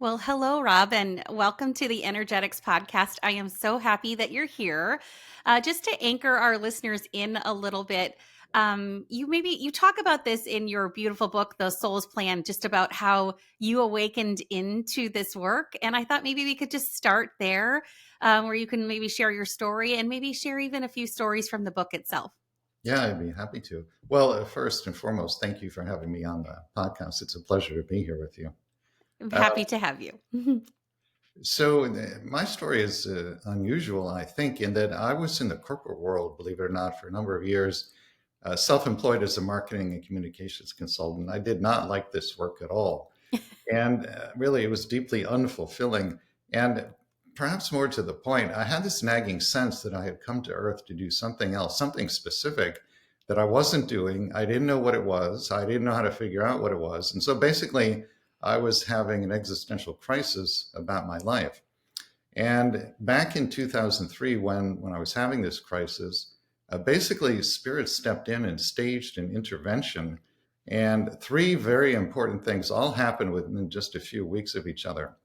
Well, hello, Rob, and welcome to the Energetics Podcast. I am so happy that you're here. Just to anchor our listeners in a little bit, you talk about this in your beautiful book, The Soul's Plan, just about how you awakened into this work. And I thought maybe we could just start there, where you can maybe share your story and maybe share even a few stories from the book itself. Yeah, I'd be happy to. Well, first and foremost, thank you for having me on the podcast. It's a pleasure to be here with you. I'm Uh, happy to have you. my story is unusual, I think, in that I was in the corporate world, believe it or not, for a number of years, self-employed as a marketing and communications consultant. I did not like this work at all. And really, it was deeply unfulfilling. And perhaps more to the point, I had this nagging sense that I had come to Earth to do something else, something specific that I wasn't doing. I didn't know what it was. I didn't know how to figure out what it was. And so basically, I was having an existential crisis about my life. And back in 2003, when I was having this crisis, basically Spirit stepped in and staged an intervention. And three very important things all happened within just a few weeks of each other.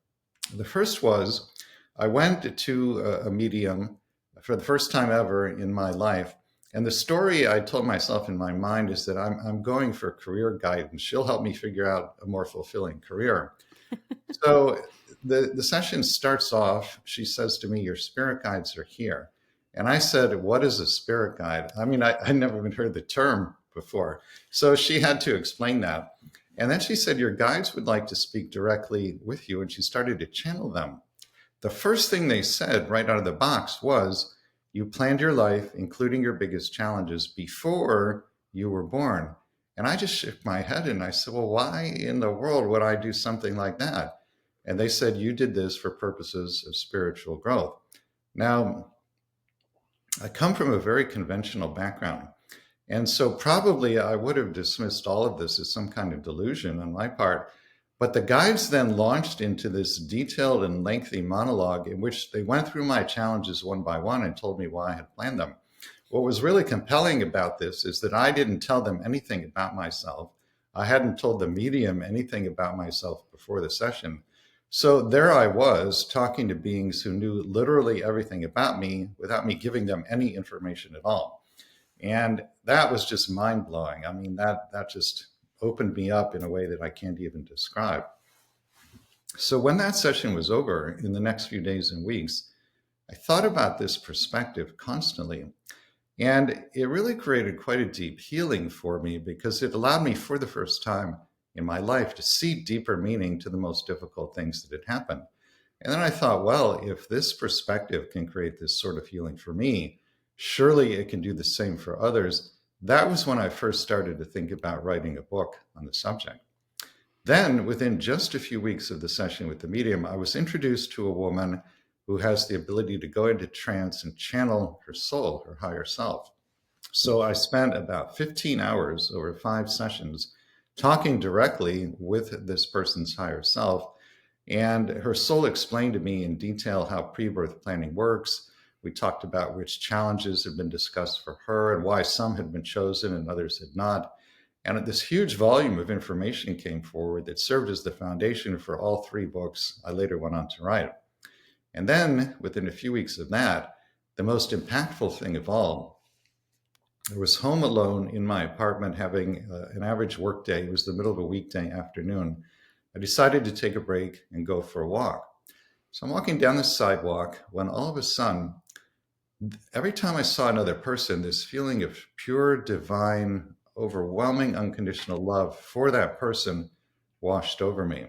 The first was I went to a medium for the first time ever in my life. And the story I told myself in my mind is that I'm going for career guidance. She'll help me figure out a more fulfilling career. So the session starts off, she says to me, "Your spirit guides are here." And I said, "What is a spirit guide?" I mean, I never even heard the term before. So she had to explain that. And then she said, "Your guides would like to speak directly with you." And she started to channel them. The first thing they said right out of the box was, "You planned your life, including your biggest challenges, before you were born." And I just shook my head and I said, "Well, why in the world would I do something like that?" And they said, "You did this for purposes of spiritual growth." Now, I come from a very conventional background. And so probably I would have dismissed all of this as some kind of delusion on my part. But the guides then launched into this detailed and lengthy monologue in which they went through my challenges one by one and told me why I had planned them. What was really compelling about this is that I didn't tell them anything about myself. I hadn't told the medium anything about myself before the session. So there I was talking to beings who knew literally everything about me without me giving them any information at all. And that was just mind blowing. I mean, that just opened me up in a way that I can't even describe. So when that session was over in the next few days and weeks, I thought about this perspective constantly. And it really created quite a deep healing for me because it allowed me for the first time in my life to see deeper meaning to the most difficult things that had happened. And then I thought, well, if this perspective can create this sort of healing for me, surely it can do the same for others. That was when I first started to think about writing a book on the subject. Then, within just a few weeks of the session with the medium, I was introduced to a woman who has the ability to go into trance and channel her soul, her higher self. So I spent about 15 hours over 5 sessions talking directly with this person's higher self. And her soul explained to me in detail how pre-birth planning works. We talked about which challenges had been discussed for her and why some had been chosen and others had not. And this huge volume of information came forward that served as the foundation for all 3 books I later went on to write. And then, within a few weeks of that, the most impactful thing of all, I was home alone in my apartment having an average work day. It was the middle of a weekday afternoon. I decided to take a break and go for a walk. So I'm walking down the sidewalk when all of a sudden, every time I saw another person, this feeling of pure, divine, overwhelming, unconditional love for that person washed over me.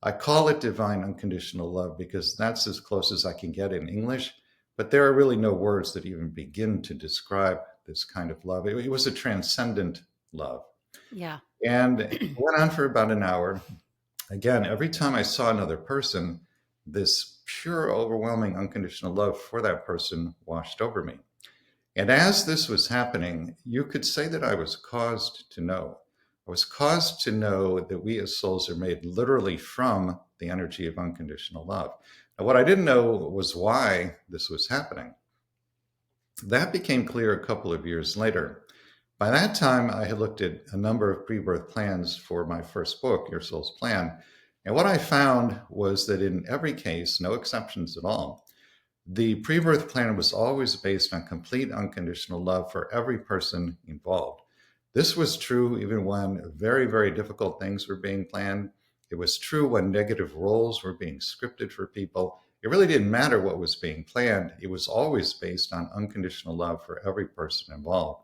I call it divine unconditional love because that's as close as I can get in English, but there are really no words that even begin to describe this kind of love. It was a transcendent love. Yeah. And it went on for about an hour. Again, every time I saw another person, this pure, overwhelming, unconditional love for that person washed over me. And as this was happening, you could say that I was caused to know. I was caused to know that we as souls are made literally from the energy of unconditional love. Now, what I didn't know was why this was happening. That became clear a couple of years later. By that time, I had looked at a number of pre birth plans for my first book, Your Soul's Plan. And what I found was that in every case, no exceptions at all, the pre birth plan was always based on complete unconditional love for every person involved. This was true even when very, very difficult things were being planned. It was true when negative roles were being scripted for people. It really didn't matter what was being planned. It was always based on unconditional love for every person involved.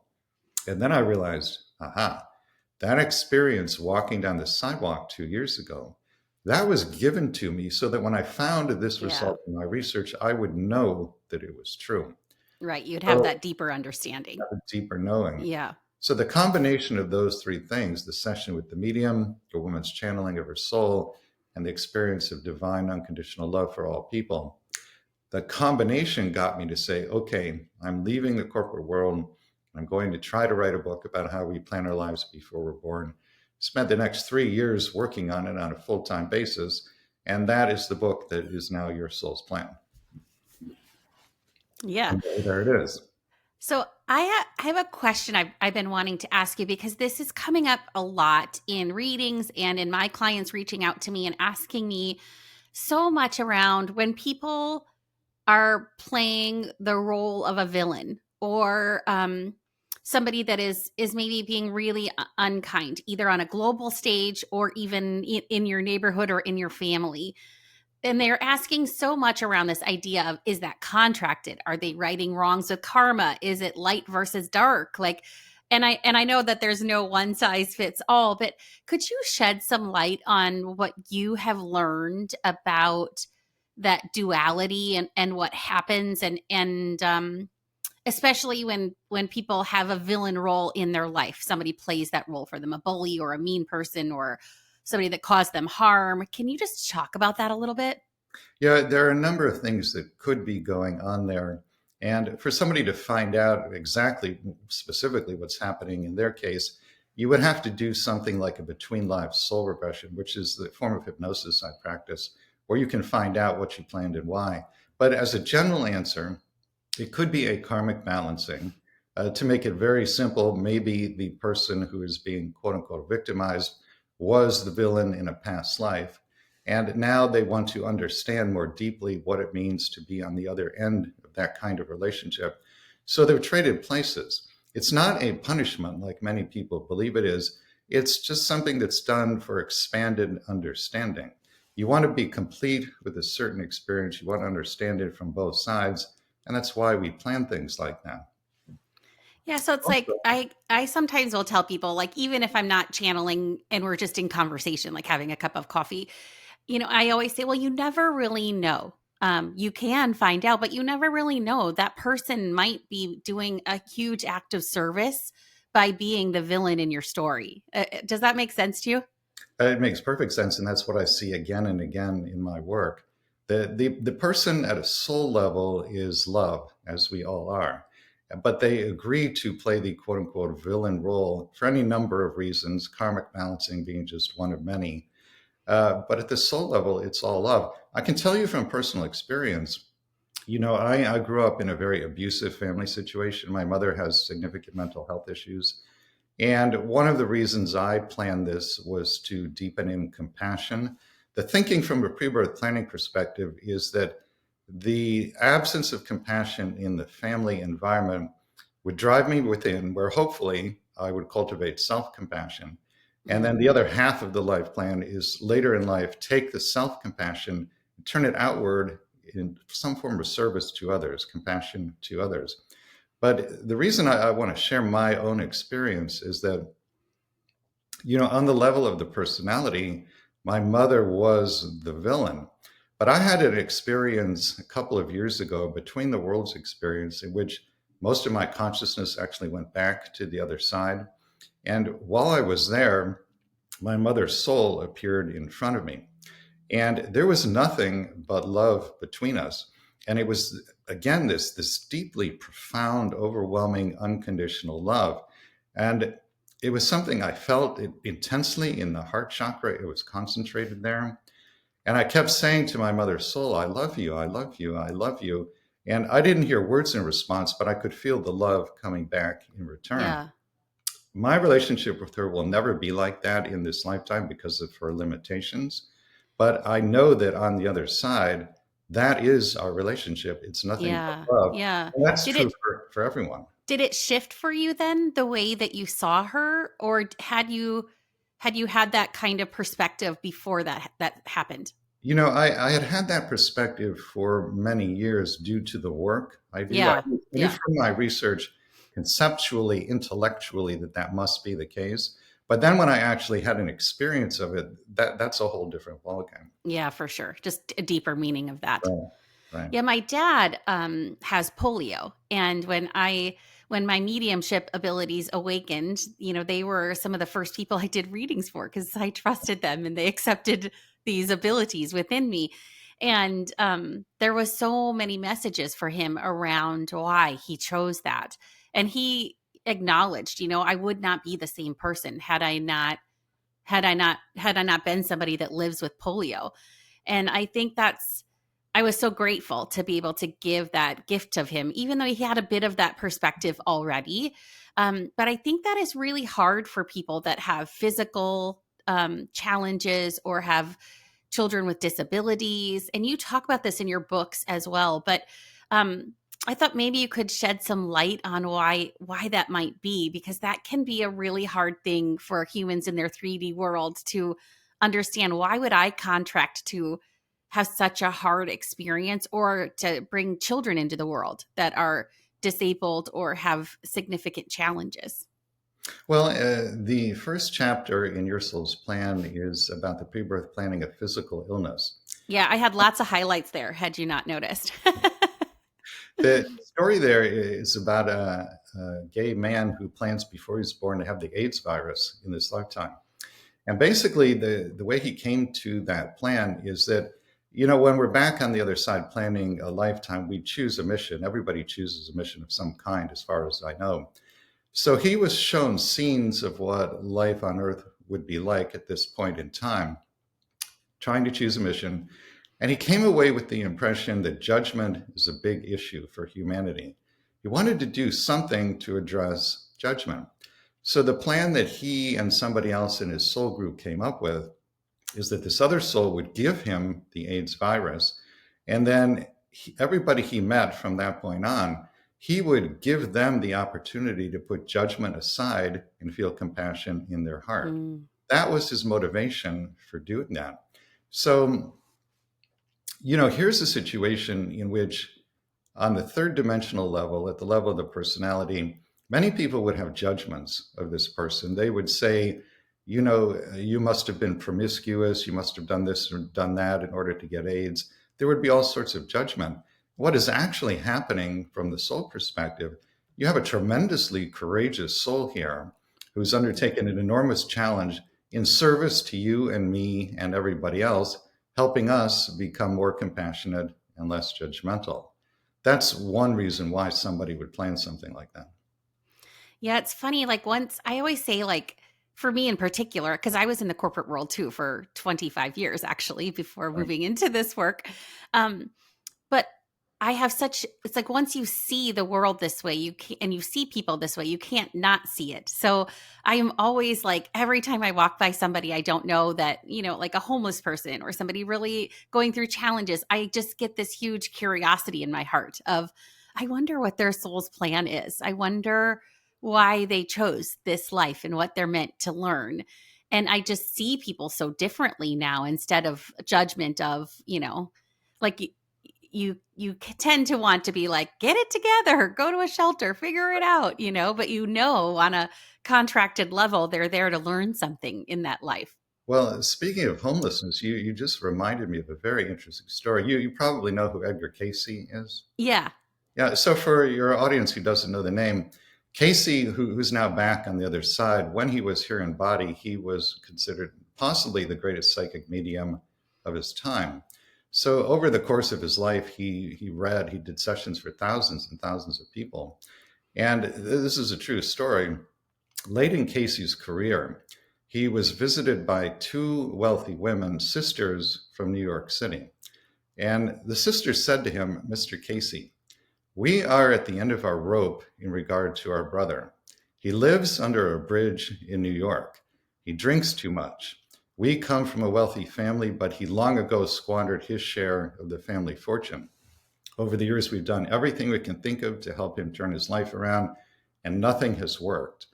And then I realized, aha, that experience walking down the sidewalk 2 years ago, that was given to me so that when I found this Yeah. result in my research, I would know that it was true. Right. You'd have So that deeper understanding. a deeper knowing. Yeah. So the combination of those three things, the session with the medium, the woman's channeling of her soul, and the experience of divine unconditional love for all people, the combination got me to say, okay, I'm leaving the corporate world. I'm going to try to write a book about how we plan our lives before we're born. Spent the next 3 years working on it on a full-time basis. And that is the book that is now Your Soul's Plan. Yeah. And there it is. So I have a question I've been wanting to ask you because this is coming up a lot in readings and in my clients reaching out to me and asking me so much around when people are playing the role of a villain or somebody that is maybe being really unkind, either on a global stage or even in your neighborhood or in your family. And they're asking so much around this idea of, is that contracted? Are they righting wrongs with karma? Is it light versus dark? Like, and I know that there's no one size fits all, but could you shed some light on what you have learned about that duality and what happens and especially when people have a villain role in their life, somebody plays that role for them, a bully or a mean person or somebody that caused them harm. Can you just talk about that a little bit? Yeah, there are a number of things that could be going on there. And for somebody to find out exactly, specifically what's happening in their case, you would have to do something like a Between Lives Soul Regression, which is the form of hypnosis I practice, where you can find out what you planned and why. But as a general answer, it could be a karmic balancing. To make it very simple, maybe the person who is being quote unquote victimized was the villain in a past life. And now they want to understand more deeply what it means to be on the other end of that kind of relationship. So they've traded places. It's not a punishment like many people believe it is. It's just something that's done for expanded understanding. You want to be complete with a certain experience. You want to understand it from both sides. And that's why we plan things like that. Yeah, so it's like Also, I sometimes will tell people, like, even if I'm not channeling and we're just in conversation, like having a cup of coffee, I always say, well, you never really know. You can find out, but you never really know. That person might be doing a huge act of service by being the villain in your story. Does that make sense to you? it makes perfect sense. And that's what I see again and again in my work. The person at a soul level is love, as we all are. But they agree to play the quote unquote villain role for any number of reasons, karmic balancing being just one of many. But at the soul level, it's all love. I can tell you from personal experience, I grew up in a very abusive family situation. My mother has significant mental health issues. And one of the reasons I planned this was to deepen in compassion. The thinking from a pre birth planning perspective is that the absence of compassion in the family environment would drive me within, where hopefully I would cultivate self compassion. And then Mm. the other half of the life plan is later in life, take the self compassion and turn it outward in some form of service to others, compassion to others. But the reason I want to share my own experience is that, on the level of the personality, my mother was the villain. But I had an experience a couple of years ago, between the worlds experience, in which most of my consciousness actually went back to the other side. And while I was there, my mother's soul appeared in front of me. And there was nothing but love between us. And it was, again, this deeply profound, overwhelming, unconditional love. And it was something I felt it intensely in the heart chakra. It was concentrated there. And I kept saying to my mother's soul, I love you, I love you, I love you. And I didn't hear words in response, but I could feel the love coming back in return. Yeah. My relationship with her will never be like that in this lifetime because of her limitations. But I know that on the other side, that is our relationship. It's nothing but Yeah. love. Yeah. And that's Did true it for everyone. did it shift for you then, the way that you saw her, or had you had that kind of perspective before that happened? I had had that perspective for many years due to the work I do. Yeah. I knew Yeah. from my research, conceptually, intellectually, that must be the case. But then when I actually had an experience of it, that's a whole different ballgame. Yeah, for sure. Just a deeper meaning of that. Right. Right. Yeah, my dad has polio, and when my mediumship abilities awakened, they were some of the first people I did readings for because I trusted them and they accepted these abilities within me. And there was so many messages for him around why he chose that, and he acknowledged, I would not be the same person had I not been somebody that lives with polio. And I think I was so grateful to be able to give that gift of him, even though he had a bit of that perspective already. But I think that is really hard for people that have physical challenges or have children with disabilities. And you talk about this in your books as well. But um, I thought maybe you could shed some light on why that might be, because that can be a really hard thing for humans in their 3D world to understand. Why would I contract to have such a hard experience or to bring children into the world that are disabled or have significant challenges? Well, the first chapter in Your Soul's Plan is about the pre-birth planning of physical illness. Yeah, I had lots of highlights there, had you not noticed. The story there is about a gay man who plans before he's born to have the AIDS virus in this lifetime. And basically, the way he came to that plan is that, when we're back on the other side planning a lifetime, we choose a mission. Everybody chooses a mission of some kind, as far as I know. So he was shown scenes of what life on Earth would be like at this point in time, trying to choose a mission. And he came away with the impression that judgment is a big issue for humanity. He wanted to do something to address judgment. So the plan that he and somebody else in his soul group came up with is that this other soul would give him the AIDS virus. And then everybody he met from that point on, he would give them the opportunity to put judgment aside and feel compassion in their heart. Mm. That was his motivation for doing that. So, here's a situation in which, on the third dimensional level, at the level of the personality, many people would have judgments of this person. They would say, you must have been promiscuous, you must have done this or done that in order to get AIDS. There would be all sorts of judgment. What is actually happening from the soul perspective, you have a tremendously courageous soul here who's undertaken an enormous challenge in service to you and me and everybody else, helping us become more compassionate and less judgmental. That's one reason why somebody would plan something like that. Yeah, it's funny. Like, once I always say, like, for me in particular, because I was in the corporate world too for 25 years, actually, before Right. moving into this work. Um, but it's like once you see the world this way, and you see people this way, you can't not see it. So I am always like, every time I walk by somebody I don't know, that, like a homeless person or somebody really going through challenges, I just get this huge curiosity in my heart of, I wonder what their soul's plan is. I wonder why they chose this life and what they're meant to learn. And I just see people so differently now, instead of judgment of, like you tend to want to be like, get it together, go to a shelter, figure it out, but on a contracted level, they're there to learn something in that life. Well, speaking of homelessness, you just reminded me of a very interesting story. You probably know who Edgar Casey is. Yeah. Yeah. So for your audience who doesn't know the name, Casey, who's now back on the other side, when he was here in body, he was considered possibly the greatest psychic medium of his time. So over the course of his life, he did sessions for thousands and thousands of people. And this is a true story. Late in Casey's career, he was visited by two wealthy women, sisters from New York City. And the sisters said to him, Mr. Casey, we are at the end of our rope in regard to our brother. He lives under a bridge in New York. He drinks too much. We come from a wealthy family, but he long ago squandered his share of the family fortune. Over the years, we've done everything we can think of to help him turn his life around, and nothing has worked.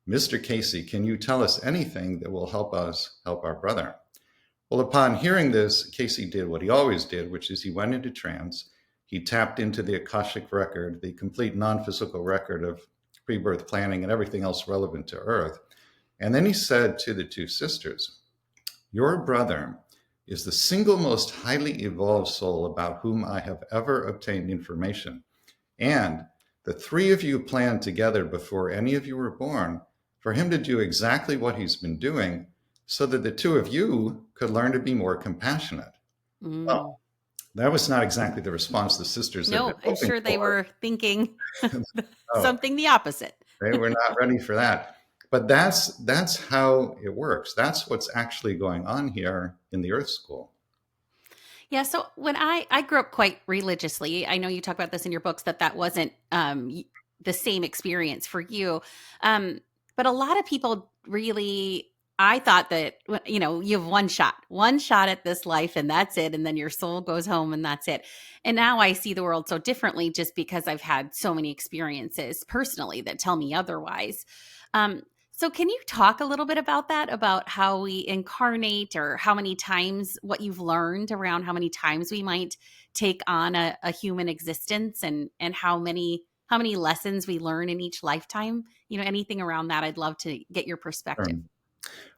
Mr. Casey, can you tell us anything that will help us help our brother? Well, upon hearing this, Casey did what he always did, which is he went into trance. He tapped into the Akashic record, the complete non physical record of pre birth planning and everything else relevant to Earth. And then he said to the two sisters, your brother is the single most highly evolved soul about whom I have ever obtained information. And the three of you planned together before any of you were born for him to do exactly what he's been doing so that the two of you could learn to be more compassionate. Well, Mm. that was not exactly the response the sisters had been No, I'm hoping sure they for. were thinking Oh, something the opposite. they were not ready for that. But that's how it works. That's what's actually going on here in the Earth School. Yeah, so when I grew up quite religiously, I know you talk about this in your books that wasn't the same experience for you, but a lot of people really. I thought that you have one shot at this life, and that's it, and then your soul goes home, and that's it. And now I see the world so differently, just because I've had so many experiences personally that tell me otherwise. Um, so, can you talk a little bit about that, about how we incarnate, or how many times, what you've learned around how many times we might take on a human existence, and how many lessons we learn in each lifetime? Anything around that, I'd love to get your perspective.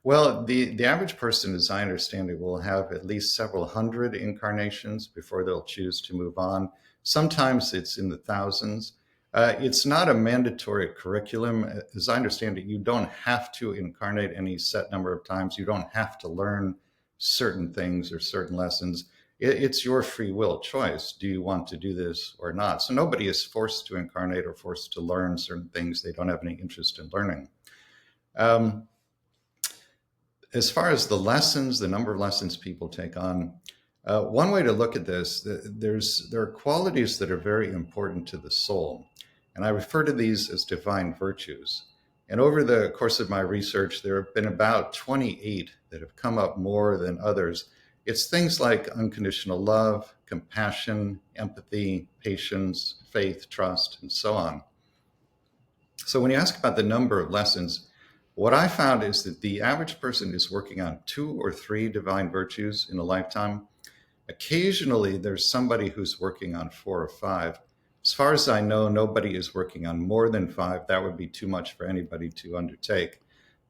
Well, the average person, as I understand it, will have at least several hundred incarnations before they'll choose to move on. Sometimes it's in the thousands. It's not a mandatory curriculum. As I understand it, you don't have to incarnate any set number of times. You don't have to learn certain things or certain lessons. It's your free will choice. Do you want to do this or not? So nobody is forced to incarnate or forced to learn certain things they don't have any interest in learning. Um, as far as the lessons, the number of lessons people take on, one way to look at this, there are qualities that are very important to the soul. And I refer to these as divine virtues. And over the course of my research, there have been about 28 that have come up more than others. It's things like unconditional love, compassion, empathy, patience, faith, trust, and so on. So when you ask about the number of lessons, what I found is that the average person is working on 2 or 3 divine virtues in a lifetime. Occasionally, there's somebody who's working on 4 or 5. As far as I know, nobody is working on more than 5. That would be too much for anybody to undertake.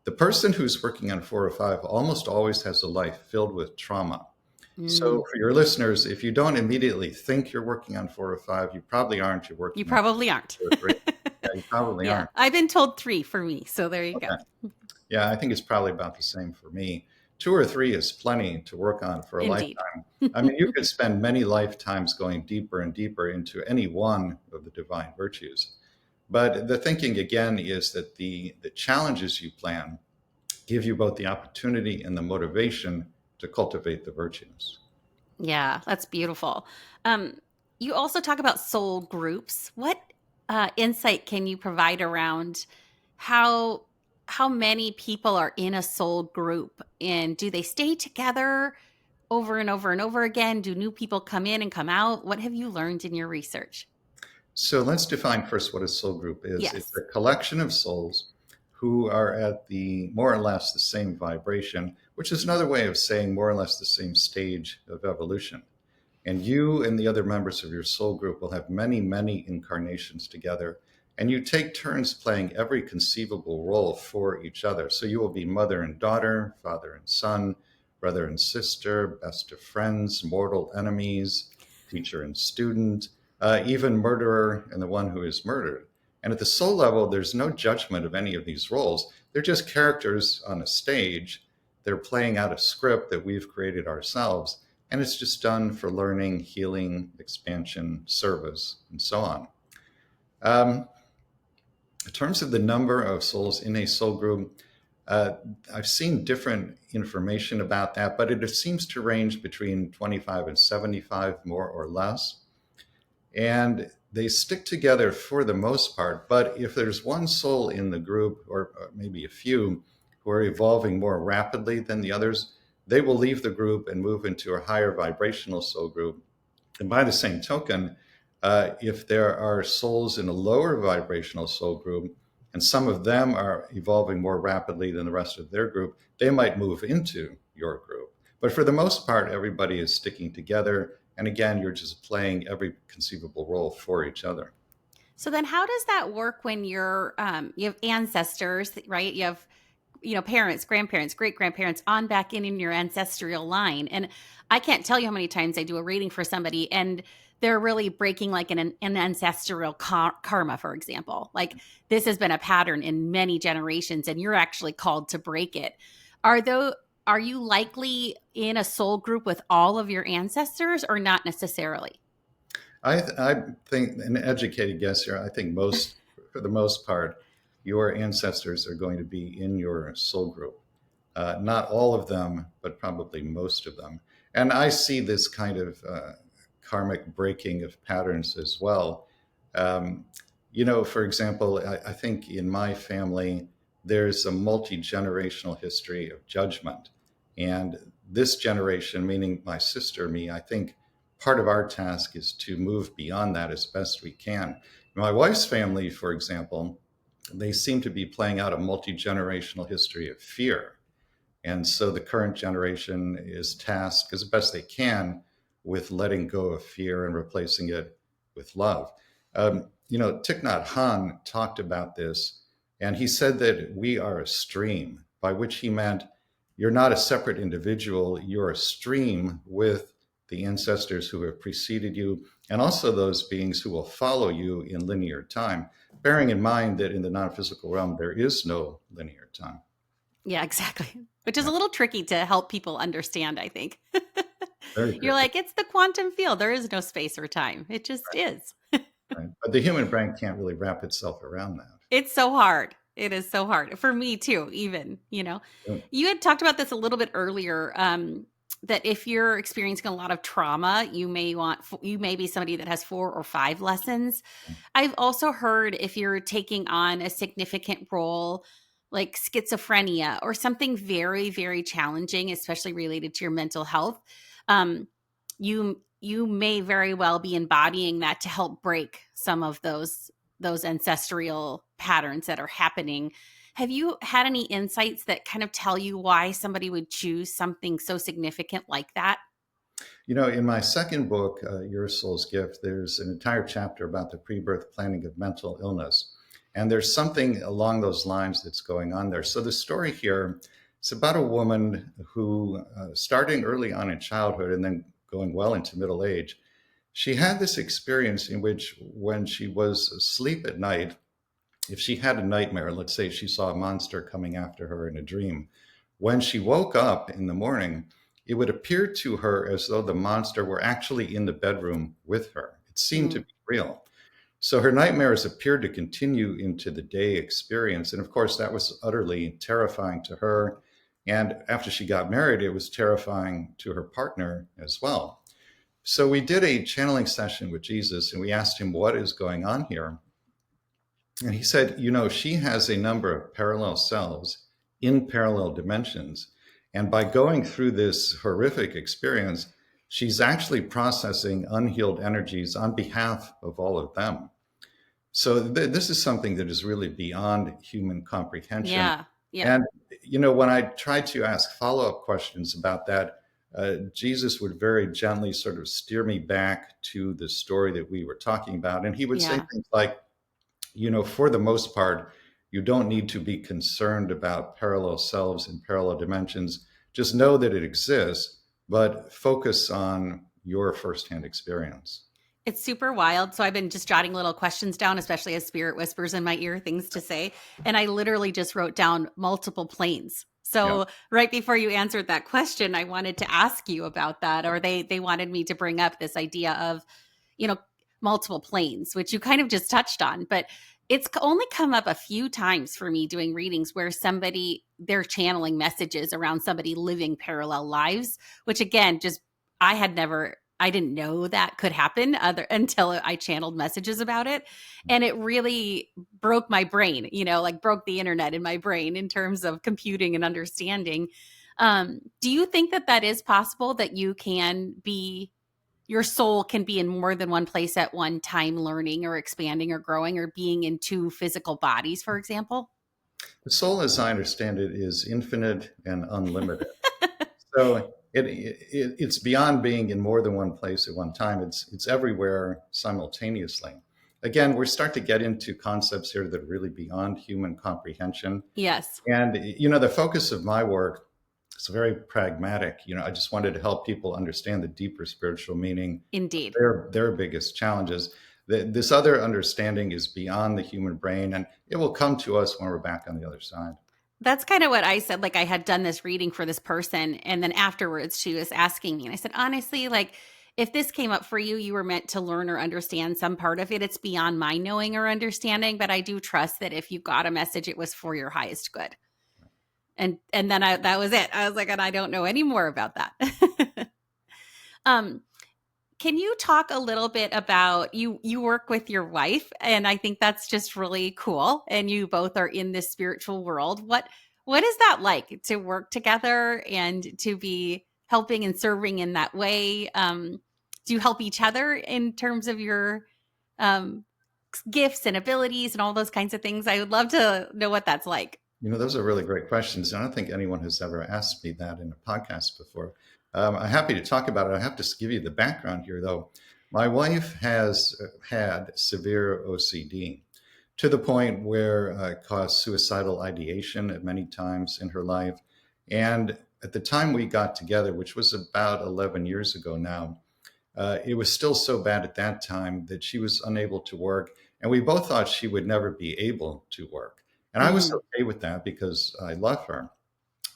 The person who's working on 4 or 5 almost always has a life filled with trauma. So Mm, for your listeners, if you don't immediately think you're working on 4 or 5, you probably aren't. You're you working on probably aren't. 2 or 3. Yeah, you probably Yeah, aren't. I've been told 3 for me, so there you go. Okay. Yeah, I think it's probably about the same for me. 2 or 3 is plenty to work on for a Indeed. lifetime. I mean, you could spend many lifetimes going deeper and deeper into any one of the divine virtues. But the thinking again is that the challenges you plan give you both the opportunity and the motivation to cultivate the virtues. Yeah, that's beautiful. Um, you also talk about soul groups. What insight can you provide around how how many people are in a soul group, and do they stay together over and over and over again? Do new people come in and come out? What have you learned in your research? So let's define first what a soul group is. It's Yes. a collection of souls who are at the more or less the same vibration, which is another way of saying more or less the same stage of evolution. And you and the other members of your soul group will have many, many incarnations together. And you take turns playing every conceivable role for each other. So you will be mother and daughter, father and son, brother and sister, best of friends, mortal enemies, teacher and student, even murderer and the one who is murdered. And at the soul level, there's no judgment of any of these roles. They're just characters on a stage. They're playing out a script that we've created ourselves. And it's just done for learning, healing, expansion, service, and so on. Um, in terms of the number of souls in a soul group, uh, I've seen different information about that, but it seems to range between 25 and 75, more or less. And they stick together for the most part. But if there's one soul in the group, or maybe a few, who are evolving more rapidly than the others, they will leave the group and move into a higher vibrational soul group. And by the same token, if there are souls in a lower vibrational soul group, and some of them are evolving more rapidly than the rest of their group, they might move into your group. But for the most part, everybody is sticking together. And again, you're just playing every conceivable role for each other. So then how does that work when you have ancestors, right? You have parents, grandparents, great grandparents on back in your ancestral line. And I can't tell you how many times I do a reading for somebody and they're really breaking like an ancestral karma, for example. Like this has been a pattern in many generations and you're actually called to break it. Are though are you likely in a soul group with all of your ancestors or not necessarily? I think an educated guess here. I think for the most part, your ancestors are going to be in your soul group. Not all of them, but probably most of them. And I see this kind of karmic breaking of patterns as well. Um, for example, I think in my family, there's a multi generational history of judgment. And this generation, meaning my sister, me, I think part of our task is to move beyond that as best we can. My wife's family, for example, they seem to be playing out a multi generational history of fear. And so the current generation is tasked as best they can with letting go of fear and replacing it with love. Thich Nhat Hanh talked about this, and he said that we are a stream, by which he meant you're not a separate individual, you're a stream with the ancestors who have preceded you, and also those beings who will follow you in linear time, bearing in mind that in the non physical realm, there is no linear time. Yeah, exactly. Which is Yeah, a little tricky to help people understand, I think. very You're tricky. like, it's the quantum field. There is no space or time. It just is. Right? But the human brain can't really wrap itself around that. It's so hard. It is so hard for me too, even. Yeah. You had talked about this a little bit earlier, that if you're experiencing a lot of trauma, you may be somebody that has 4 or 5 lessons. I've also heard if you're taking on a significant role like schizophrenia or something very, very challenging, especially related to your mental health, um, you may very well be embodying that to help break some of those ancestral patterns that are happening. Have you had any insights that kind of tell you why somebody would choose something so significant like that? In my second book, Your Soul's Gift, there's an entire chapter about the pre birth planning of mental illness. And there's something along those lines that's going on there. So the story here is about a woman who, starting early on in childhood and then going well into middle age, she had this experience in which, when she was asleep at night, if she had a nightmare, let's say she saw a monster coming after her in a dream, when she woke up in the morning, it would appear to her as though the monster were actually in the bedroom with her. It seemed to Mm, be real. So her nightmares appeared to continue into the day experience. And of course, that was utterly terrifying to her. And after she got married, it was terrifying to her partner as well. So we did a channeling session with Jesus and we asked him, what is going on here? And he said, she has a number of parallel selves in parallel dimensions. And by going through this horrific experience, she's actually processing unhealed energies on behalf of all of them. So this is something that is really beyond human comprehension. yeah. Yeah. And, when I tried to ask follow up questions about that, Jesus would very gently sort of steer me back to the story that we were talking about. And he would say Yeah. things like, for the most part, you don't need to be concerned about parallel selves in parallel dimensions. Just know that it exists, but focus on your firsthand experience. It's super wild. So I've been just jotting little questions down, especially as spirit whispers in my ear things to say. And I literally just wrote down multiple planes. Yeah. So right before you answered that question, I wanted to ask you about that, or they wanted me to bring up this idea of, you know, multiple planes, which you kind of just touched on. But it's only come up a few times for me doing readings where they're channeling messages around somebody living parallel lives, which again, I didn't know that could happen other until I channeled messages about it. And it really broke my brain, like broke the internet in my brain in terms of computing and understanding. Do you think that that is possible, that your soul can be in more than one place at one time, learning or expanding or growing or being in two physical bodies, for example? The soul, as I understand it, is infinite and unlimited. So it's beyond being in more than one place at one time. It's everywhere simultaneously. Again, we start to get into concepts here that are really beyond human comprehension. Yes, And the focus of my work is very pragmatic. I just wanted to help people understand the deeper spiritual meaning of indeed. their biggest challenges. This other understanding is beyond the human brain, and it will come to us when we're back on the other side. That's kind of what I said. Like, I had done this reading for this person, and then afterwards she was asking me, and I said, honestly, like, if this came up for you, you were meant to learn or understand some part of it. It's beyond my knowing or understanding, but I do trust that if you got a message, it was for your highest good. And then that was it. I was like, and I don't know any more about that. um, Can you talk a little bit about, you work with your wife, and I think that's just really cool, and you both are in this spiritual world. What is that like to work together and to be helping and serving in that way? Do you help each other in terms of your um, gifts and abilities and all those kinds of things? I would love to know what that's like. Those are really great questions. I don't think anyone has ever asked me that in a podcast before. I'm happy to talk about it. I have to give you the background here, though. My wife has had severe OCD to the point where it caused suicidal ideation at many times in her life. And at the time we got together, which was about 11 years ago now, it was still so bad at that time that she was unable to work. And we both thought she would never be able to work. And I was Mm, okay with that because I love her.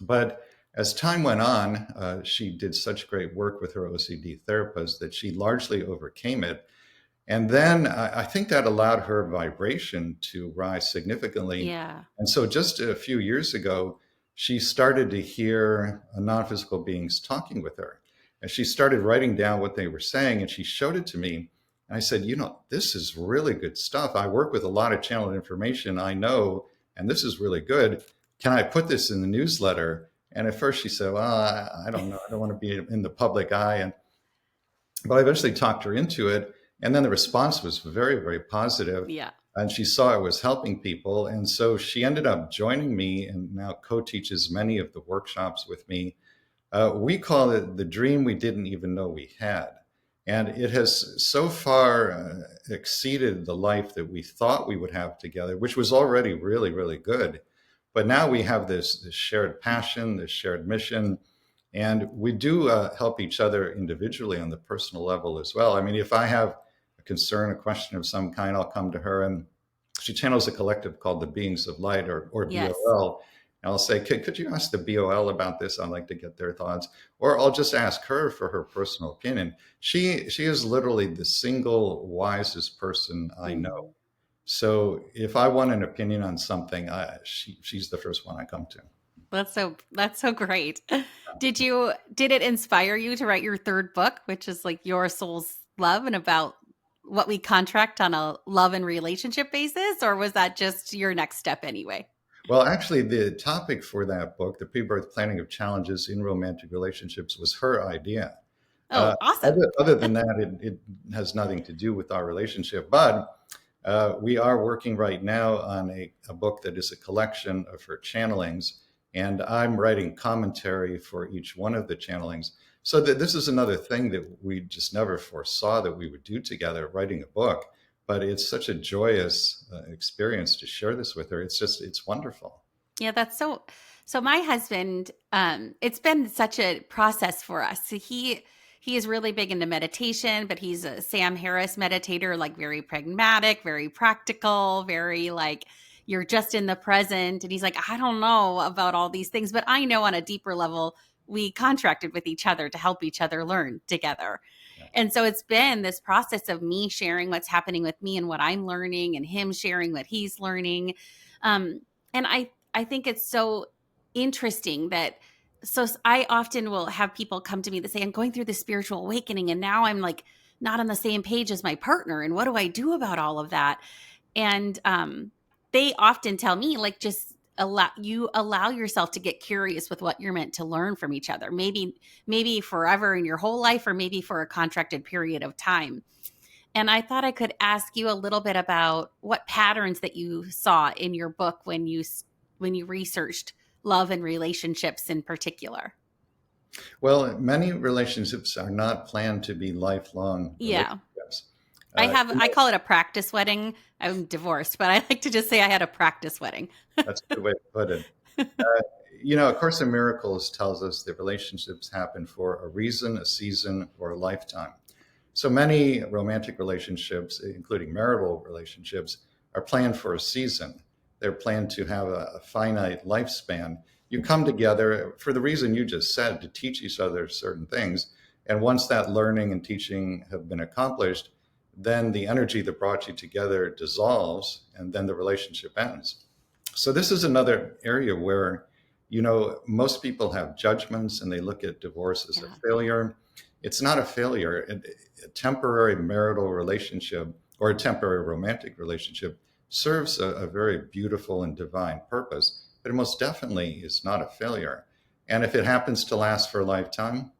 But as time went on, she did such great work with her OCD therapist that she largely overcame it. And then I think that allowed her vibration to rise significantly. yeah. And so just a few years ago, she started to hear non physical beings talking with her. And she started writing down what they were saying, and she showed it to me. And I said, this is really good stuff. I work with a lot of channeled information, I know, and this is really good. Can I put this in the newsletter? And at first she said, well, I don't know. I don't want to be in the public eye. But I eventually talked her into it. And then the response was very, very positive. Yeah. And she saw it was helping people. And so she ended up joining me and now co teaches many of the workshops with me. We call it the dream we didn't even know we had. And it has so far exceeded the life that we thought we would have together, which was already really, really good. But now we have this shared passion, this shared mission, and we do help each other individually on the personal level as well. I mean, if I have a concern, a question of some kind, I'll come to her, and she channels a collective called the Beings of Light, or Yes. BOL. And I'll say, could you ask the BOL about this? I'd like to get their thoughts. Or I'll just ask her for her personal opinion. She is literally the single wisest person I know. Mm. So if I want an opinion on something, she's the first one I come to. That's so great. Did it inspire you to write your third book, which is like Your Soul's Love and about what we contract on a love and relationship basis, or was that just your next step anyway? Well, actually, the topic for that book, The Pre-Birth Planning of Challenges in Romantic Relationships, was her idea. Uh, Oh, awesome. other than that, it has nothing to do with our relationship. But we are working right now on a book that is a collection of her channelings, and I'm writing commentary for each one of the channelings. So that this is another thing that we just never foresaw that we would do together, writing a book. But it's such a joyous experience to share this with her. It's wonderful. Yeah, that's so my husband, it's been such a process for us. He is really big into meditation, but he's a Sam Harris meditator, like very pragmatic, very practical, very like you're just in the present. And he's like, I don't know about all these things, but I know on a deeper level, we contracted with each other to help each other learn together. Yeah. And so it's been this process of me sharing what's happening with me and what I'm learning, and him sharing what he's learning. And I think it's so interesting that I often will have people come to me that say, I'm going through this spiritual awakening, and now I'm like not on the same page as my partner. And what do I do about all of that? And they often tell me, like, just allow yourself to get curious with what you're meant to learn from each other. Maybe forever in your whole life, or maybe for a contracted period of time. And I thought I could ask you a little bit about what patterns that you saw in your book when you researched love and relationships in particular. Well, many relationships are not planned to be lifelong Yeah. relationships. You I know, call it a practice wedding. I'm divorced, but I like to just say I had a practice wedding. that's a good way to put it. A Course in Miracles tells us that relationships happen for a reason, a season, or a lifetime. So many romantic relationships, including marital relationships, are planned for a season. They're planned to have a finite lifespan. You come together for the reason you just said, to teach each other certain things. And once that learning and teaching have been accomplished, then the energy that brought you together dissolves, and then the relationship ends. So this is another area where, most people have judgments and they look at divorce as a Yeah. failure. It's not a failure. A temporary marital relationship or a temporary romantic relationship serves a very beautiful and divine purpose, but it most definitely is not a failure. And if it happens to last for a lifetime,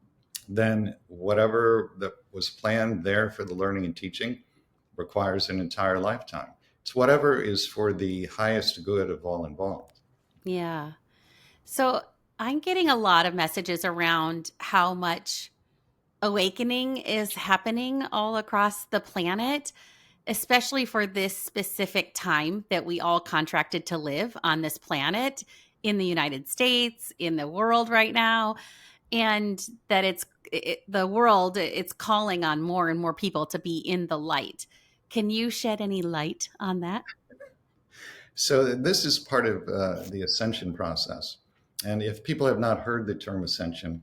then whatever that was planned there for the learning and teaching requires an entire lifetime. It's whatever is for the highest good of all involved. Yeah. So I'm getting a lot of messages around how much awakening is happening all across the planet, especially for this specific time that we all contracted to live on this planet in the United States, in the world right now, and that the world, it's calling on more and more people to be in the light. Can you shed any light on that? So, this is part of the ascension process. And if people have not heard the term ascension,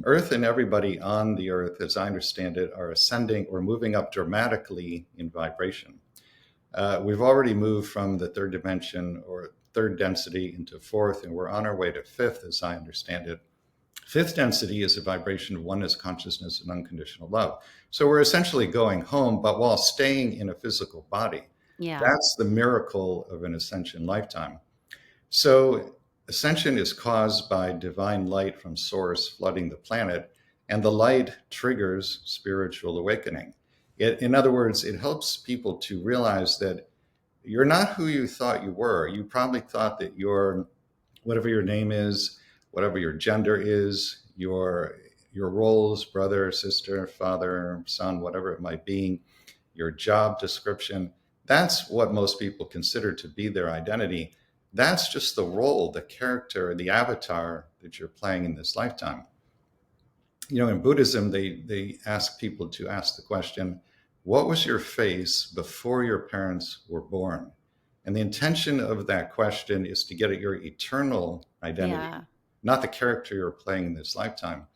Earth and everybody on the Earth, as I understand it, are ascending or moving up dramatically in vibration. We've already moved from the third dimension or third density into fourth, and we're on our way to fifth, as I understand it. Fifth density is a vibration of oneness, consciousness, and unconditional love. So we're essentially going home, but while staying in a physical body. Yeah. That's the miracle of an ascension lifetime. So ascension is caused by divine light from source flooding the planet, and the light triggers spiritual awakening. In other words, it helps people to realize that you're not who you thought you were. You probably thought that you're whatever your name is, whatever your gender is, your roles, brother, sister, father, son, whatever it might be, your job description. That's what most people consider to be their identity. That's just the role, the character, the avatar that you're playing in this lifetime. In Buddhism, they ask people to ask the question, what was your face before your parents were born? And the intention of that question is to get at your eternal identity, Yeah. not the character you're playing in this lifetime.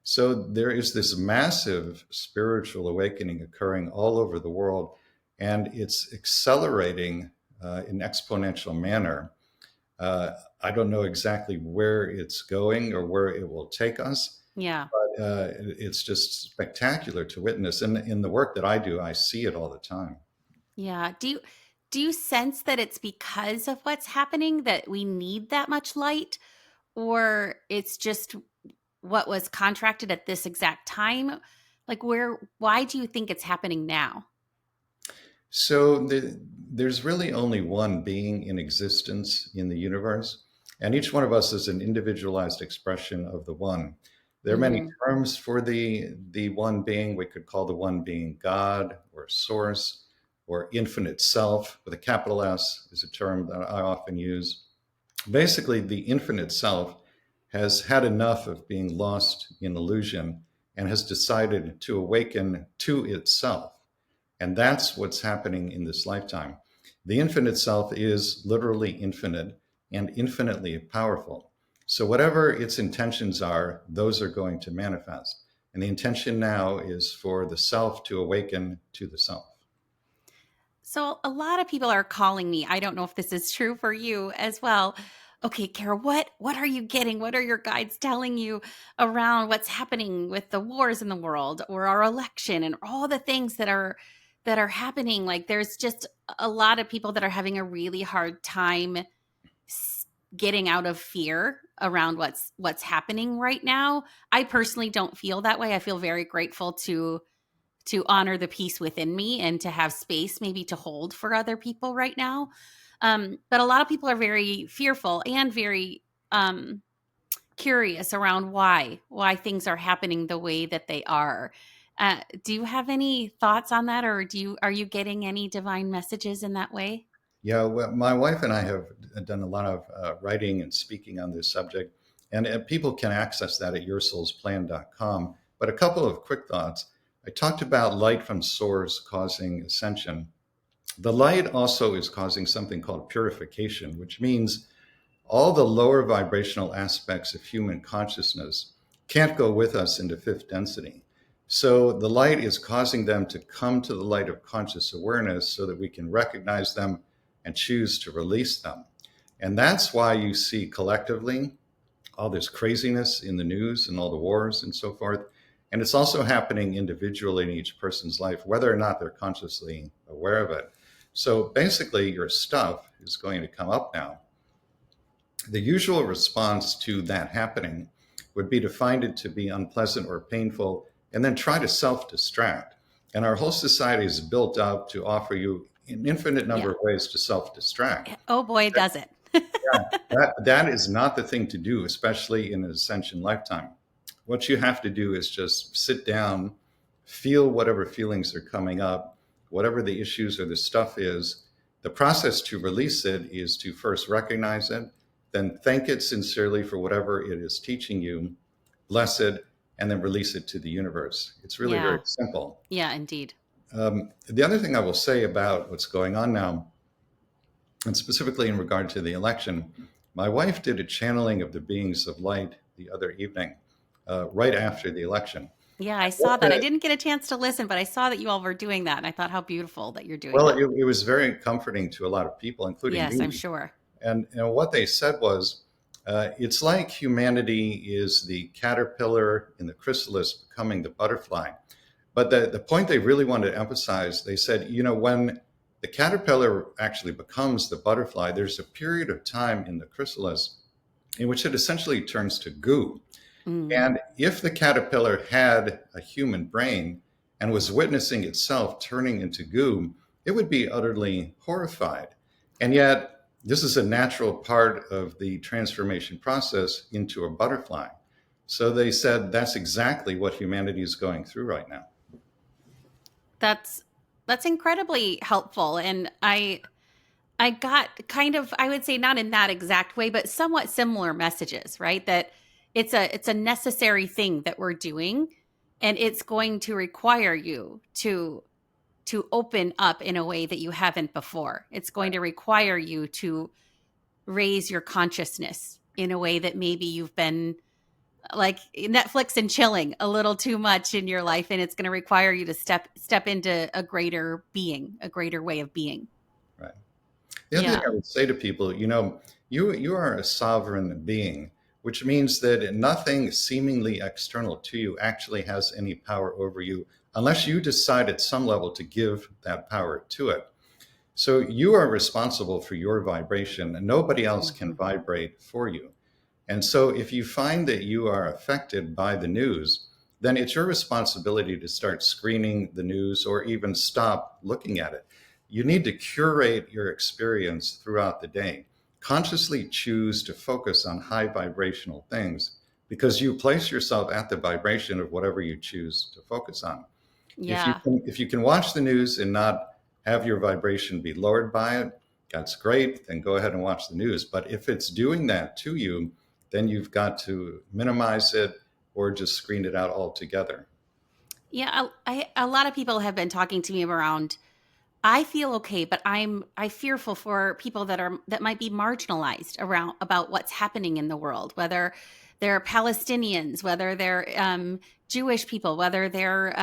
So there is this massive spiritual awakening occurring all over the world, and it's accelerating in exponential manner. I don't know exactly where it's going or where it will take us, Yeah. but it's just spectacular to witness. And in the work that I do, I see it all the time. Yeah. Do you sense that it's because of what's happening that we need that much light, or it's just what was contracted at this exact time? Like, why do you think it's happening now? So there's really only one being in existence in the universe, and each one of us is an individualized expression of the one. There are many Mhm. terms for the one being. We could call the one being God or source or infinite self with a capital S is a term that I often use. Basically, the infinite self has had enough of being lost in illusion and has decided to awaken to itself. And that's what's happening in this lifetime. The infinite self is literally infinite and infinitely powerful. So, whatever its intentions are, those are going to manifest. And the intention now is for the self to awaken to the self. So a lot of people are calling me. I don't know if this is true for you as well. Okay, Kara, what are you getting? What are your guides telling you around what's happening with the wars in the world or our election and all the things that are happening? Like there's just a lot of people that are having a really hard time getting out of fear around what's happening right now. I personally don't feel that way. I feel very grateful to honor the peace within me and to have space maybe to hold for other people right now. But a lot of people are very fearful and very curious around why things are happening the way that they are. Do you have any thoughts on that, or are you getting any divine messages in that way? Yeah, well, my wife and I have done a lot of writing and speaking on this subject, and people can access that at yoursoulsplan.com. But a couple of quick thoughts. I talked about light from source causing ascension. The light also is causing something called purification, which means all the lower vibrational aspects of human consciousness can't go with us into fifth density. So the light is causing them to come to the light of conscious awareness so that we can recognize them and choose to release them. And that's why you see collectively all this craziness in the news and all the wars and so forth. And it's also happening individually in each person's life, whether or not they're consciously aware of it. So basically, your stuff is going to come up now. The usual response to that happening would be to find it to be unpleasant or painful and then try to self distract. And our whole society is built up to offer you an infinite Yeah. number of ways to self distract. Oh boy, does it. That is not the thing to do, especially in an ascension lifetime. What you have to do is just sit down, feel whatever feelings are coming up, whatever the issues or the stuff is. The process to release it is to first recognize it, then thank it sincerely for whatever it is teaching you, bless it, and then release it to the universe. It's really very Yeah. simple. Yeah, indeed. The other thing I will say about what's going on now, and specifically in regard to the election, my wife did a channeling of the beings of light the other evening, right after the election. Yeah, I saw that. I didn't get a chance to listen, but I saw that you all were doing that, and I thought how beautiful that you're doing Well, that. it was very comforting to a lot of people, including Yes, I'm me. sure. And what they said was, it's like humanity is the caterpillar in the chrysalis becoming the butterfly. But the point they really wanted to emphasize, they said, when the caterpillar actually becomes the butterfly, there's a period of time in the chrysalis in which it essentially turns to goo. Mm. And if the caterpillar had a human brain and was witnessing itself turning into goo, it would be utterly horrified. And yet, this is a natural part of the transformation process into a butterfly. So they said that's exactly what humanity is going through right now. That's that's incredibly helpful, and I got kind of, I would say not in that exact way, but somewhat similar messages, right? That it's a necessary thing that we're doing, and it's going to require you to open up in a way that you haven't before. It's going to require you to raise your consciousness in a way that maybe you've been like Netflix and chilling a little too much in your life, and it's going to require you to step into a greater being, a greater way of being. Right. The other thing Yeah. I would say to people, you are a sovereign being, which means that nothing seemingly external to you actually has any power over you unless you decide at some level to give that power to it. So you are responsible for your vibration, and nobody else can Mhm. vibrate for you. And so if you find that you are affected by the news, then it's your responsibility to start screening the news or even stop looking at it. You need to curate your experience throughout the day. Consciously choose to focus on high vibrational things because you place yourself at the vibration of whatever you choose to focus on. Yeah. If you can watch the news and not have your vibration be lowered by it, that's great. Then go ahead and watch the news. But if it's doing that to you, then you've got to minimize it or just screen it out altogether. Yeah, a lot of people have been talking to me around I feel okay, but I fearful for people that might be marginalized around about what's happening in the world, whether they're Palestinians, whether they're Jewish people, whether they're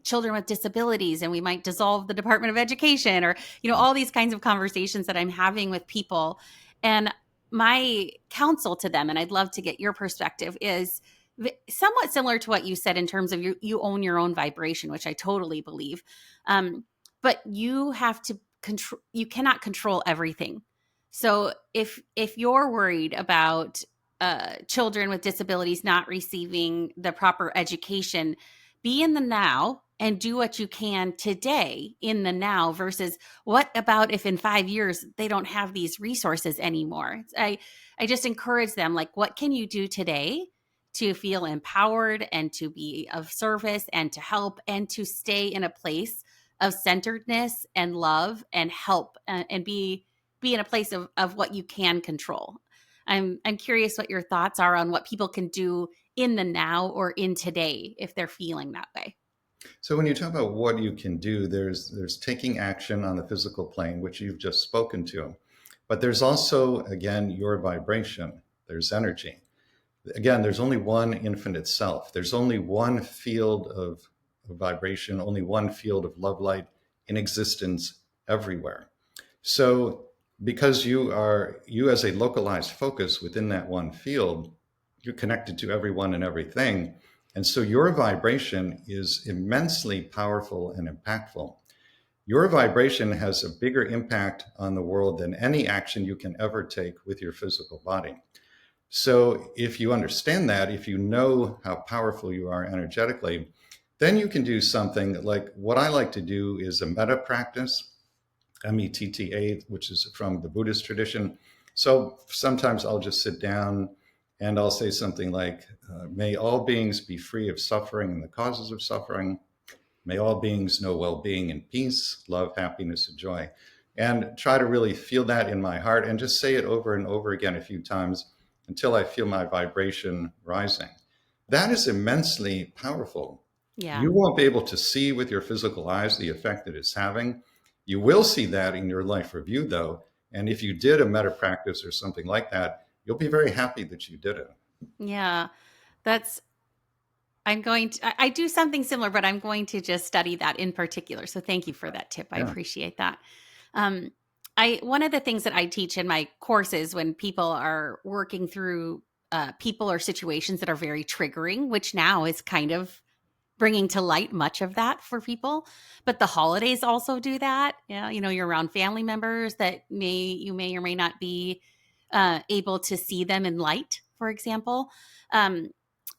children with disabilities, and we might dissolve the Department of Education, or all these kinds of conversations that I'm having with people. And my counsel to them, and I'd love to get your perspective, is somewhat similar to what you said in terms of you own your own vibration, which I totally believe. But you have to control, you cannot control everything. So if you're worried about children with disabilities not receiving the proper education, be in the now and do what you can today in the now versus what about if in 5 years they don't have these resources anymore. I just encourage them, like, what can you do today to feel empowered and to be of service and to help and to stay in a place of centeredness and love and help, and be in a place of what you can control. I'm curious what your thoughts are on what people can do in the now or in today if they're feeling that way. So when you talk about what you can do, there's taking action on the physical plane, which you've just spoken to. But there's also, again, your vibration. There's energy. Again, there's only one infinite self. There's only one field of vibration, only one field of love light in existence everywhere. So because you as a localized focus within that one field, you're connected to everyone and everything. And so your vibration is immensely powerful and impactful. Your vibration has a bigger impact on the world than any action you can ever take with your physical body. So if you understand that, if you know how powerful you are energetically, then you can do something like what I like to do is a metta practice, METTA, which is from the Buddhist tradition. So sometimes I'll just sit down and I'll say something like, may all beings be free of suffering and the causes of suffering. May all beings know well-being and peace, love, happiness, and joy. And try to really feel that in my heart and just say it over and over again a few times until I feel my vibration rising. That is immensely powerful. Yeah. You won't be able to see with your physical eyes the effect that it's having. You will see that in your life review, though. And if you did a meta practice or something like that, you'll be very happy that you did it. Yeah. That's I do something similar, but I'm going to just study that in particular. So thank you for that tip. I Yeah. appreciate that. Um, one of the things that I teach in my courses when people are working through people or situations that are very triggering, which now is kind of bringing to light much of that for people. But the holidays also do that. Yeah, you're around family members that you may or may not be able to see them in light, for example. Um,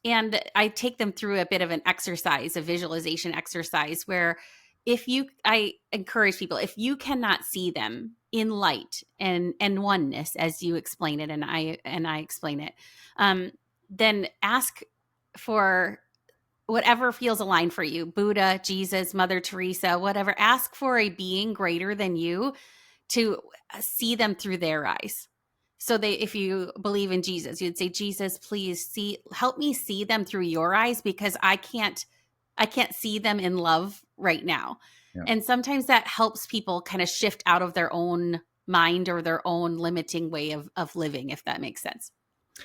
and I take them through a bit of an exercise, a visualization exercise, where I encourage people, if you cannot see them in light and oneness, as you explain it, and I explain it, then ask for whatever feels aligned for you, Buddha, Jesus, Mother Teresa, whatever. Ask for a being greater than you to see them through their eyes. So if you believe in Jesus, you'd say, Jesus, please help me see them through your eyes, because I can't see them in love right now. Yeah. And sometimes that helps people kind of shift out of their own mind or their own limiting way of living, if that makes sense.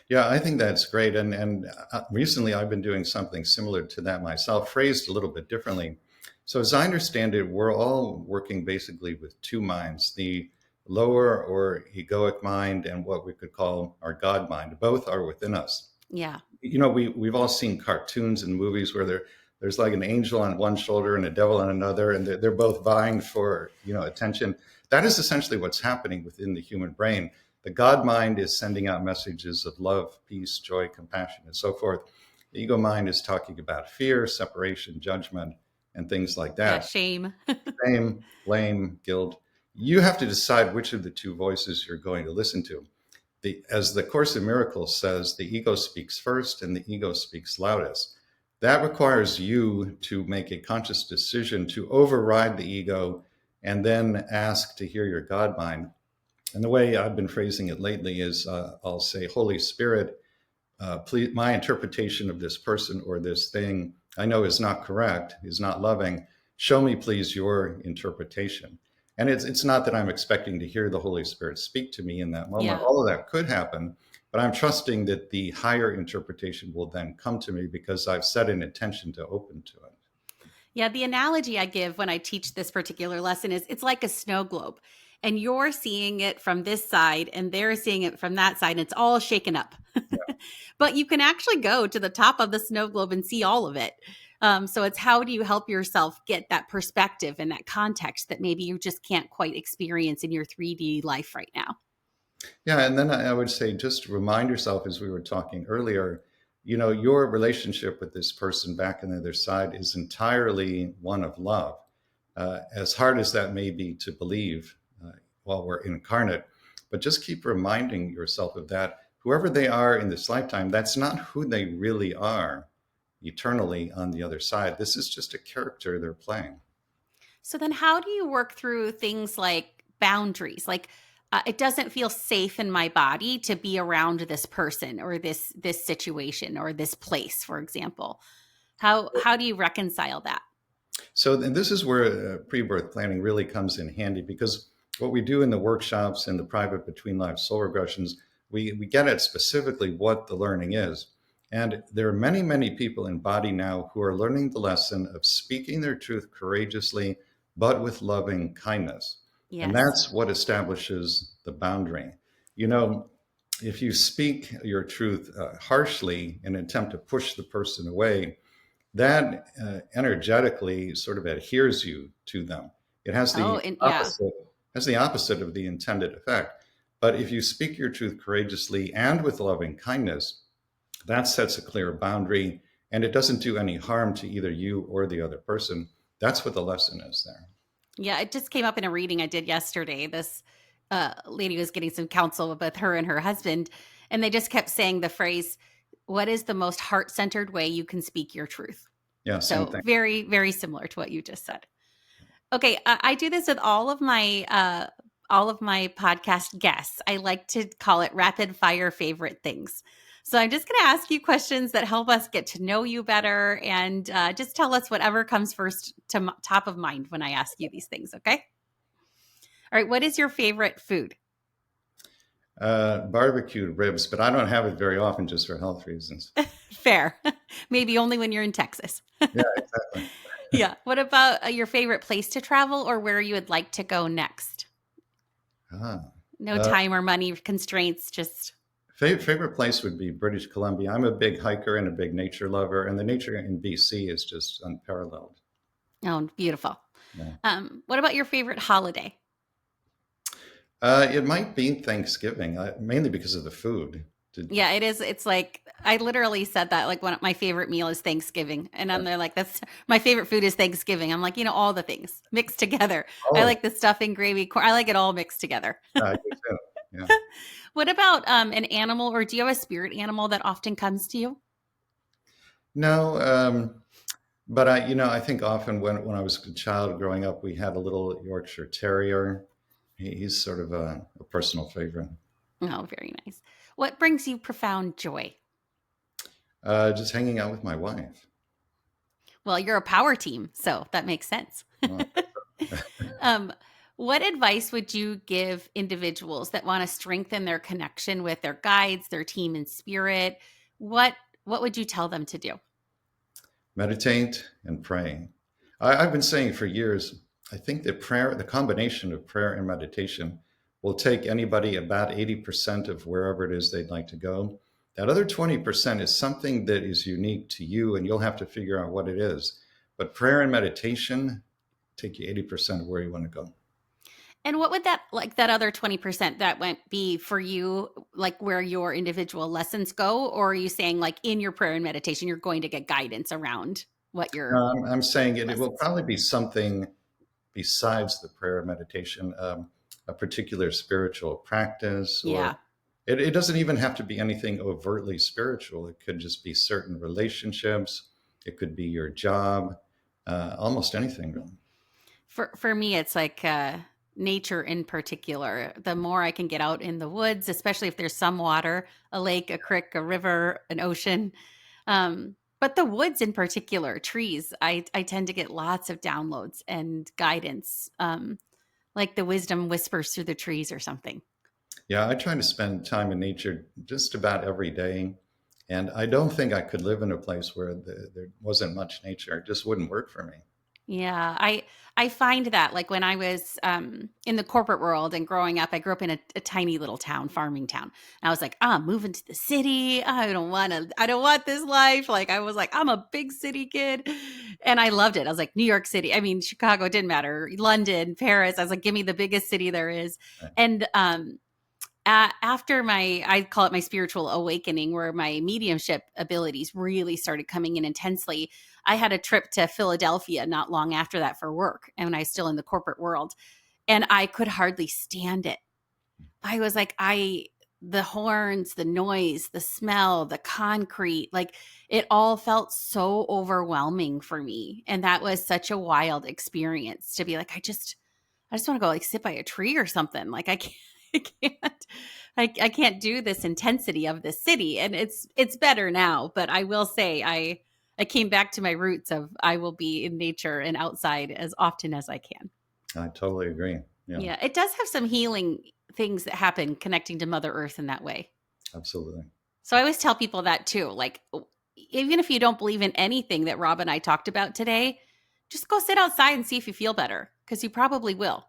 Yeah, I think that's great. And recently I've been doing something similar to that myself, phrased a little bit differently. So as I understand it, we're all working basically with two minds, the lower or egoic mind and what we could call our God mind. Both are within us. Yeah. We've all seen cartoons and movies where there's like an angel on one shoulder and a devil on another, and they're both vying for, attention. That is essentially what's happening within the human brain. The God mind is sending out messages of love, peace, joy, compassion, and so forth. The ego mind is talking about fear, separation, judgment, and things like Yeah. that. Shame. Shame, blame, guilt. You have to decide which of the two voices you're going to listen to. As the Course in Miracles says, the ego speaks first and the ego speaks loudest. That requires you to make a conscious decision to override the ego and then ask to hear your God mind. And the way I've been phrasing it lately is I'll say, Holy Spirit, please, my interpretation of this person or this thing I know is not correct, is not loving. Show me, please, your interpretation. And it's not that I'm expecting to hear the Holy Spirit speak to me in that moment. Yeah. All of that could happen, but I'm trusting that the higher interpretation will then come to me because I've set an intention to open to it. Yeah, the analogy I give when I teach this particular lesson is it's like a snow globe, and you're seeing it from this side and they're seeing it from that side, and it's all shaken up. But you can actually go to the top of the snow globe and see all of it. So it's, how do you help yourself get that perspective and that context that maybe you just can't quite experience in your 3D life right now? Yeah, and then I would say just remind yourself, as we were talking earlier, your relationship with this person back on the other side is entirely one of love. As hard as that may be to believe while we're incarnate, but just keep reminding yourself of that. Whoever they are in this lifetime, that's not who they really are eternally on the other side. This is just a character they're playing. So then how do you work through things like boundaries? Like it doesn't feel safe in my body to be around this person or this situation or this place, for example. How do you reconcile that? So then this is where pre-birth planning really comes in handy, because what we do in the workshops and the private Between Lives Soul Regressions, we get at specifically what the learning is. And there are many, many people in body now who are learning the lesson of speaking their truth courageously, but with loving kindness. And Yes. that's what establishes the boundary. You know, if you speak your truth harshly in an attempt to push the person away, that energetically sort of adheres you to them. It has Oh, the and yeah. opposite has the opposite of the intended effect. But if you speak your truth courageously and with loving kindness, that sets a clear boundary, and it doesn't do any harm to either you or the other person. That's what the lesson is there. Yeah, it just came up in a reading I did yesterday. This lady was getting some counsel with her and her husband, and they just kept saying the phrase, "What is the most heart-centered way you can speak your truth?" Yeah, same So thing. very, very similar to what you just said. Okay, I do this with all of my podcast guests. I like to call it rapid fire favorite things. So I'm just going to ask you questions that help us get to know you better, and just tell us whatever comes first to top of mind when I ask you these things. Okay. All right. What is your favorite food? Barbecued ribs, but I don't have it very often just for health reasons. Fair. Maybe only when you're in Texas. Yeah, exactly. Yeah. What about your favorite place to travel or where you would like to go next? Ah. No Uh, time or money constraints, just Favorite place would be British Columbia. I'm a big hiker and a big nature lover, and the nature in BC is just unparalleled. oh, beautiful. Yeah. What about your favorite holiday? It might be Thanksgiving, mainly because of the food. Did, Yeah, it is. It's like I literally said that. Like, one of my favorite meal is Thanksgiving, and uh, then they're like, "That's my favorite food is Thanksgiving." I'm like, all the things mixed together. I oh, like the stuffing, gravy, corn. I like it all mixed together. I do too. Yeah. What about an animal, or do you have a spirit animal that often comes to you? No, but I think often when I was a child growing up, we had a little Yorkshire Terrier. He's sort of a personal favorite. Oh, very nice. What brings you profound joy? Just hanging out with my wife. Well, you're a power team, so that makes sense. Well, um, what advice would you give individuals that want to strengthen their connection with their guides, their team and spirit? What what would you tell them to do? meditate and pray. I've been saying for years, I think that prayer, the combination of prayer and meditation, will take anybody about 80% of wherever it is they'd like to go. That other 20% is something that is unique to you, and you'll have to figure out what it is. But prayer and meditation take you 80% of where you want to go. And what would that other 20% that went be for you, like where your individual lessons go? Or are you saying like in your prayer and meditation, you're going to get guidance around what your I'm saying it will lessons? probably be something besides the prayer and meditation, a particular spiritual practice, or Yeah. it doesn't even have to be anything overtly spiritual. It could just be certain relationships. It could be your job, almost anything really. For me, it's like nature in particular. The more I can get out in the woods, especially if there's some water, a lake, a creek, a river, an ocean. But the woods in particular, trees, I tend to get lots of downloads and guidance, like the wisdom whispers through the trees or something. Yeah, I try to spend time in nature just about every day. And I don't think I could live in a place where there wasn't much nature. It just wouldn't work for me. Yeah, I find that like when I was in the corporate world and growing up, I grew up in a tiny little town, farming town. And I was like, I'm moving to the city. I don't want this life. Like I was like, I'm a big city kid, and I loved it. I was like, New York City. I mean, Chicago it didn't matter. London, Paris. I was like, give me the biggest city there is. Right. And after I call it my spiritual awakening, where my mediumship abilities really started coming in intensely, I had a trip to Philadelphia not long after that for work, and I was still in the corporate world, and I could hardly stand it. I was like, the horns, the noise, the smell, the concrete, like it all felt so overwhelming for me. And that was such a wild experience to be like, I just want to go like sit by a tree or something. Like I can't, I can't, I can't do this intensity of the city. And it's better now, but I will say I came back to my roots of I will be in nature and outside as often as I can. I totally agree. Yeah, Yeah, it does have some healing things that happen connecting to Mother Earth in that way. absolutely. So I always tell people that too. Like, even if you don't believe in anything that Rob and I talked about today, just go sit outside and see if you feel better, because you probably will.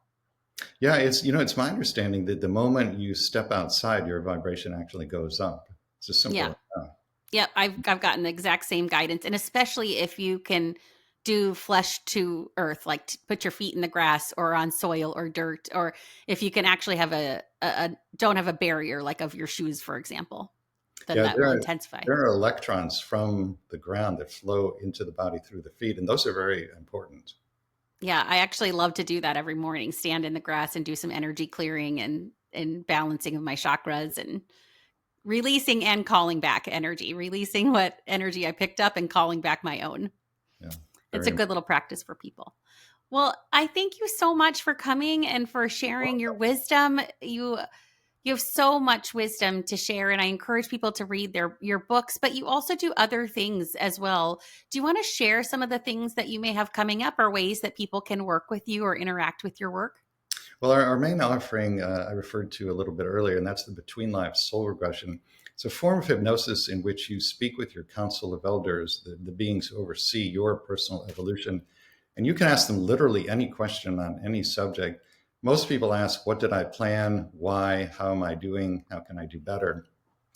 Yeah, it's my understanding that the moment you step outside, your vibration actually goes up. It's as simple Yeah. as that. Yeah. I've gotten the exact same guidance. And especially if you can do flesh to earth, like put your feet in the grass or on soil or dirt, or if you can actually have don't have a barrier like of your shoes, for example, then Yeah, that will intensify. there are electrons from the ground that flow into the body through the feet, and those are very important. Yeah, I actually love to do that every morning, stand in the grass and do some energy clearing and balancing of my chakras and releasing and calling back energy, releasing what energy I picked up and calling back my own. Yeah, It's very a good important. little practice for people. Well, I thank you so much for coming and for sharing your wisdom. You have so much wisdom to share, and I encourage people to read your books, but you also do other things as well. Do you want to share some of the things that you may have coming up or ways that people can work with you or interact with your work? Well, our main offering I referred to a little bit earlier, and that's the Between Lives Soul Regression. It's a form of hypnosis in which you speak with your council of elders, the beings who oversee your personal evolution, and you can ask them literally any question on any subject. Most people ask, what did I plan? Why? How am I doing? How can I do better?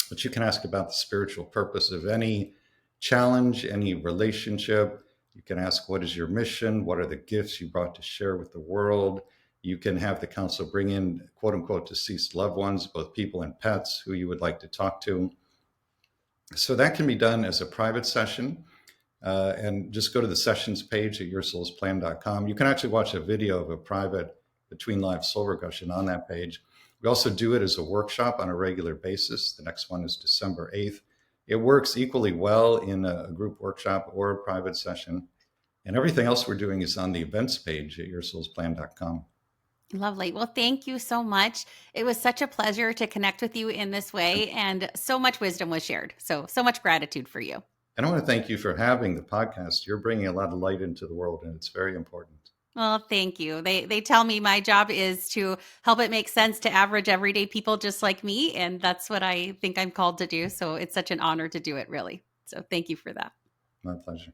But you can ask about the spiritual purpose of any challenge, any relationship. You can ask, what is your mission? What are the gifts you brought to share with the world? You can have the council bring in quote unquote deceased loved ones, both people and pets who you would like to talk to. So that can be done as a private session. And just go to the sessions page at yoursoulsplan.com. You can actually watch a video of a private Between Lives Soul Regression on that page. We also do it as a workshop on a regular basis. The next one is December 8th. It works equally well in a group workshop or a private session. And everything else we're doing is on the events page at yoursoulsplan.com. Lovely. Well, thank you so much. It was such a pleasure to connect with you in this way, and so much wisdom was shared. So much gratitude for you. And I want to thank you for having the podcast. You're bringing a lot of light into the world, and it's very important. Well, thank you. They tell me my job is to help it make sense to average everyday people just like me, and that's what I think I'm called to do. So it's such an honor to do it, really. So thank you for that. My pleasure.